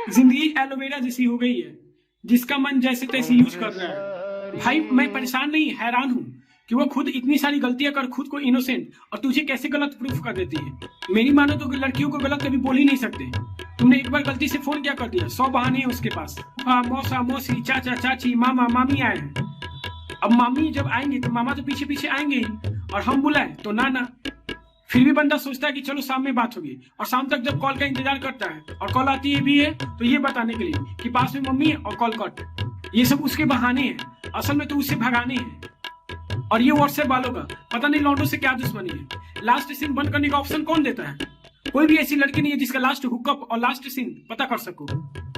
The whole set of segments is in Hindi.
जिंदगी एलोवेरा जैसी हो गई है, जिसका मन जैसे तैसे यूज कर रहा है। भाई मैं परेशान नहीं, हैरान हूँ कि वो खुद इतनी सारी गलतियां कर खुद को इनोसेंट और तुझे कैसे गलत प्रूफ कर देती है। मेरी मानो तो लड़कियों को गलत कभी बोल ही नहीं सकते। तुमने एक बार गलती से फोन क्या कर दिया, 100 बहाने हैं उसके पास। मौसा मौसी चाचा चाची मामा मामी आए हैं। अब मामी जब आएंगे तो मामा तो पीछे पीछे आएंगे ही, और हम बुलाए तो ना। फिर भी बंदा सोचता है कि चलो शाम में बात होगी, और शाम तक जब कॉल का इंतजार करता है और कॉल आती है भी है तो ये बताने के लिए कि पास में मम्मी है और कॉल कट। ये सब उसके बहाने हैं, असल में तो उसे भगाने हैं। और ये व्हाट्सएप वालों का पता नहीं लौंडों से क्या दुश्मनी है। लास्ट सीन बंद करने का ऑप्शन कौन देता है? कोई भी ऐसी लड़की नहीं है जिसका लास्ट हुकअप और लास्ट सीन पता कर सको।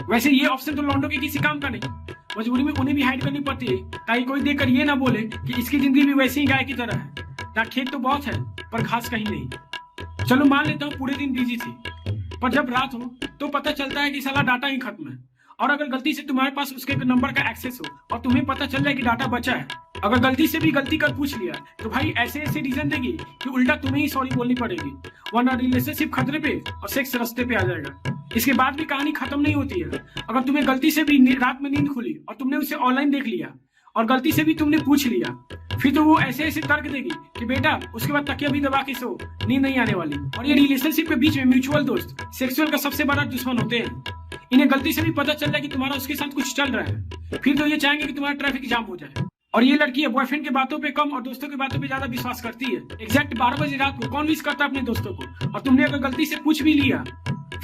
वैसे ये ऑप्शन तो लौंडों के किसी काम का नहीं, मजबूरी में उन्हें भी हाइड करनी पड़ती है ताकि कोई देखकर ये ना बोले कि इसकी जिंदगी भी वैसे ही गाय की तरह है, ना खेत तो बहुत है पर घास कहीं नहीं। चलो मान लेता हूँ पूरे दिन बिजी थी, पर जब रात हो तो पता चलता है कि साला डाटा ही खत्म है। और अगर गलती से तुम्हारे पास उसके नंबर का एक्सेस हो और तुम्हें पता चल जाए कि डाटा बचा है, अगर गलती से भी गलती कर पूछ लिया तो भाई ऐसे ऐसे रीजन देगी कि उल्टा तुम्हें ही सॉरी बोलनी पड़ेगी, वरना रिलेशनशिप खतरे पे और सेक्स रास्ते पे आ जाएगा। इसके बाद भी कहानी खत्म नहीं होती है। अगर तुम्हें गलती से भी रात में नींद खुली और तुमने उसे ऑनलाइन देख लिया और गलती से भी तुमने पूछ लिया, फिर तो वो ऐसे ऐसे तर्क देगी कि बेटा उसके बाद तकिया भी दबा के सो, नींद नहीं आने वाली। और ये रिलेशनशिप के बीच में म्यूचुअल दोस्त सेक्सुअल का सबसे बड़ा दुश्मन होते हैं। इन्हें गलती से भी पता चल जाए कि तुम्हारा उसके साथ कुछ चल रहा है, फिर तो ये चाहेंगे कि तुम्हारा ट्रैफिक जाम हो जाए। और ये लड़की है बॉयफ्रेंड की बातों पे कम और दोस्तों की बातों पे ज्यादा विश्वास करती है। एग्जैक्ट 12 बजे रात को कौन विश करता है अपने दोस्तों को, और तुमने अगर गलती से पूछ भी लिया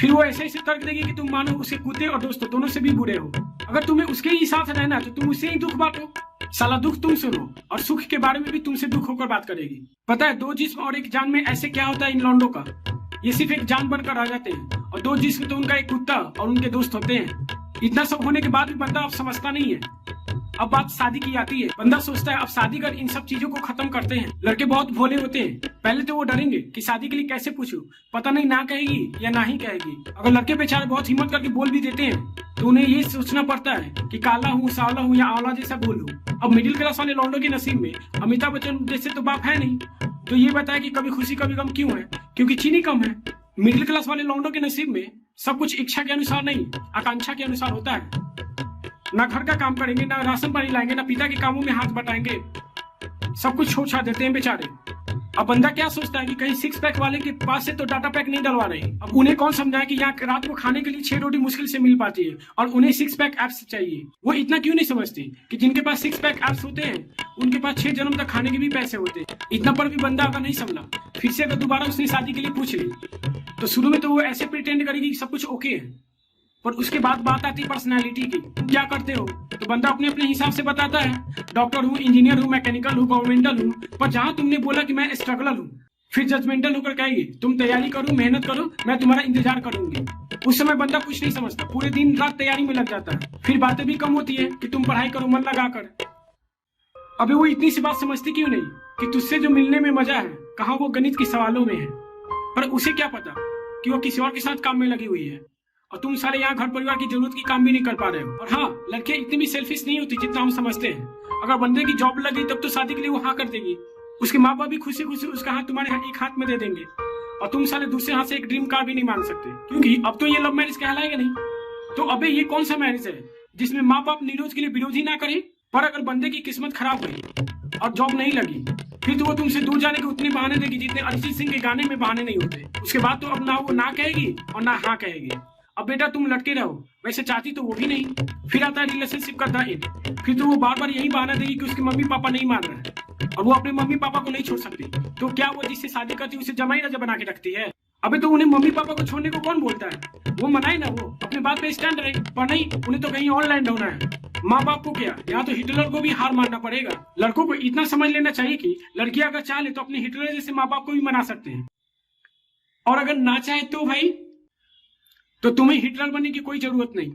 फिर वो ऐसे ऐसे तर्क देगी कि तुम मानो उसके कुत्ते और दोस्तों दोनों से भी बुरे हो। अगर तुम्हें उसके ही साथ रहना है तो तुम उससे ही दुख बांटो। साला दुख तुम सुनो और सुख के बारे में भी तुमसे दुख होकर बात करेगी। पता है 2 जिस्म और 1 जान में ऐसे क्या होता है इन लौंडों का, ये सिर्फ एक जान बनकर आ जाते हैं, और 2 जिस्म तो उनका एक कुत्ता और उनके दोस्त होते हैं। इतना सब होने के बाद भी बंदा अब समझता नहीं है। अब बात शादी की आती है। बंदा सोचता है अब शादी कर इन सब चीजों को खत्म करते हैं। लड़के बहुत भोले होते हैं, पहले तो वो डरेंगे कि शादी के लिए कैसे पूछूं, पता नहीं ना कहेगी या ना ही कहेगी। अगर लड़के बेचारे बहुत हिम्मत करके बोल भी देते हैं तो उन्हें ये सोचना पड़ता है कि काला हूँ सावला हूँ या आंवला जैसा बोलूं। अब मिडिल क्लास वाले लौंडों के नसीब में अमिताभ बच्चन जैसे तो बाप है नहीं, तो ये बताया कि कभी खुशी कभी गम क्यों है, क्योंकि चीनी कम है। मिडिल क्लास वाले लौंडों के नसीब में सब कुछ इच्छा के अनुसार नहीं, आकांक्षा के अनुसार होता है। ना घर का काम करेंगे, ना राशन पानी लाएंगे, ना पिता के कामों में हाथ बटाएंगे, सब कुछ छोड़ छाड़ देते हैं बेचारे। अब बंदा क्या सोचता है कि कहीं 6 पैक वाले के पास से तो डाटा पैक नहीं डलवा रहे। अब उन्हें कौन समझाए कि यहाँ रात को खाने के लिए 6 रोटी मुश्किल से मिल पाती है और उन्हें 6 पैक एप्स चाहिए। वो इतना क्यों नहीं समझती कि जिनके पास 6 पैक एप्स होते हैं उनके पास 6 जन्म तक खाने के भी पैसे होते हैं। इतना पर भी बंदा अगर नहीं समझा, फिर से अगर दोबारा उसने शादी के लिए पूछ ली तो शुरू में तो वो ऐसे प्रिटेंड करेगी कि सब कुछ ओके है, पर उसके बाद बात आती है पर्सनैलिटी की। तुम क्या करते हो तो बंदा अपने अपने हिसाब से बताता है, डॉक्टर हूँ, इंजीनियर हूँ, मैकेनिकल हूँ, गवर्नमेंटल हूँ। पर जहां तुमने बोला कि मैं स्ट्रगलर हूँ, फिर जजमेंटल होकर कहेगी तुम तैयारी करो, मेहनत करो, मैं तुम्हारा इंतजार करूंगी। उस समय बंदा कुछ नहीं समझता, पूरे दिन रात तैयारी में लग जाता है। फिर बातें भी कम होती है कि तुम पढ़ाई करो मन लगाकर। अबे वो इतनी सी बात समझती क्यों नहीं कि तुझसे जो मिलने में मजा है कहाँ वो गणित के सवालों में है। पर उसे क्या पता कि वो किसी और के साथ काम में लगी हुई है, और तुम सारे यहाँ घर परिवार की जरूरत की काम भी नहीं कर पा रहे हो। और हाँ, लड़कियां इतनी भी सेल्फिश नहीं होती जितना हम समझते हैं। अगर बंदे की जॉब लगी तब तो शादी के लिए वो हाँ कर देगी। उसके माँ बाप भी खुशी खुशी उसका हाथ तुम्हारे एक हाथ में दे देंगे, और तुम साले दूसरे हाथ से एक ड्रीम कार भी नहीं मांग सकते, क्योंकि अब तो ये लव मैरिज कहलाएगा नहीं। तो अबे ये कौन सा मैरिज है जिसमें माँ बाप निरोज के लिए विरोध ही ना करे। पर अगर बंदे की किस्मत खराब हुई और जॉब नहीं लगी, फिर तो वो तुमसे दूर जाने के उतने बहाने देगी जितने अरिजीत सिंह के गाने में बहाने नहीं होते। उसके बाद तो अब ना वो ना कहेगी और ना हाँ कहेगी। अब बेटा तुम लटके रहो, वैसे चाहती तो वो भी नहीं। फिर आता है रिलेशनशिप का द एंड। फिर तो वो बार बार यही बहाना देगी कि उसके मम्मी पापा नहीं मान रहे हैं और वो अपने मम्मी पापा को नहीं छोड़ सकती। तो क्या वो जिससे शादी करती है उसे जमाई राजा बना के रखती है? अबे तो उन्हें मम्मी पापा को छोड़ने को कौन बोलता है? वो मनाए ना, वो अपने बात पे स्टैंड रहे। पर नहीं, उन्हें तो कहीं और लैंड होना है। माँ बाप को क्या, यहाँ तो हिटलर को भी हार मानना पड़ेगा। लड़कों को इतना समझ लेना चाहिए कि लड़कियां अगर चाहे तो अपने हिटलर जैसे माँ बाप को भी मना सकते हैं, और अगर ना चाहे तो भाई तो तुम्हें हिटलर बनने की कोई जरूरत नहीं।